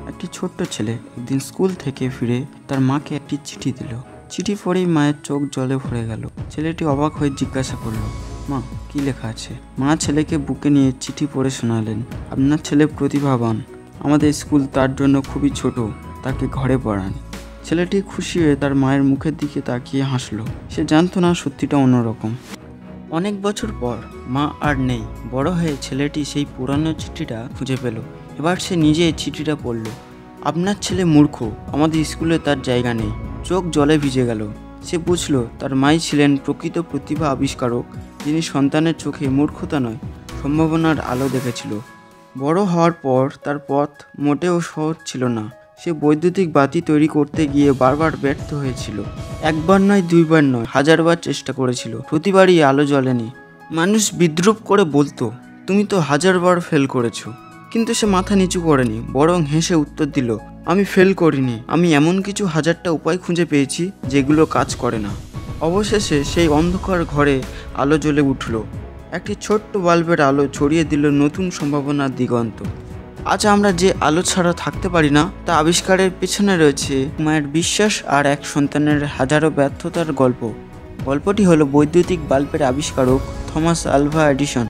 একটি ছোট্ট ছেলে একদিন স্কুল থেকে ফিরে তার মাকে একটি চিঠি দিল। চিঠি পড়েই মায়ের চোখ জলে ভরে গেল। ছেলেটি অবাক হয়ে জিজ্ঞাসা করলো, মা কি লেখা আছে? মা ছেলেকে বুকে নিয়ে চিঠি পড়ে শোনালেন, আপনার ছেলে প্রতিভাবান, আমাদের স্কুল তার জন্য খুবই ছোট, তাকে ঘরে পড়ান। ছেলেটি খুশি হয়ে তার মায়ের মুখের দিকে তাকিয়ে হাসলো। সে জানতো না সত্যিটা অন্যরকম। অনেক বছর পর মা আর নেই। বড় হয়ে ছেলেটি সেই পুরানো চিঠিটা খুঁজে পেল। এবার সে নিজে চিঠিটা পড়ল। আপনার ছেলে মূর্খ, আমাদের স্কুলে তার জায়গা নেই। চোখ জলে ভিজে গেল। সে বুঝল তার মাই ছিলেন প্রকৃত প্রতিভা আবিষ্কারক, যিনি সন্তানের চোখে মূর্খতা নয়, সম্ভাবনার আলো দেখেছিল। বড় হওয়ার পর তার পথ মোটেও সহজ ছিল না। সে বৈদ্যুতিক বাতি তৈরি করতে গিয়ে বারবার ব্যর্থ হয়েছিল। একবার নয়, দুইবার নয়, হাজারবার চেষ্টা করেছিল, প্রতিবারই আলো জ্বলেনি। মানুষ বিদ্রূপ করে বলতো, তুমি তো হাজারবার ফেল করেছো। কিন্তু সে মাথা নিচু করেনি, বরং হেসে উত্তর দিল, আমি ফেল করিনি, আমি এমন কিছু হাজারটা উপায় খুঁজে পেয়েছি যেগুলো কাজ করে না। অবশেষে সেই অন্ধকার ঘরে আলো জ্বলে উঠল। একটি ছোট্ট বাল্বের আলো ছড়িয়ে দিল নতুন সম্ভাবনার দিগন্ত। আজ আমরা যে আলো ছাড়া থাকতে পারি না, তা আবিষ্কারের পেছনে রয়েছে মায়ের বিশ্বাস আর এক সন্তানের হাজারো ব্যর্থতার গল্প। গল্পটি হলো বৈদ্যুতিক বাল্বের আবিষ্কারক থমাস আলভা এডিসন।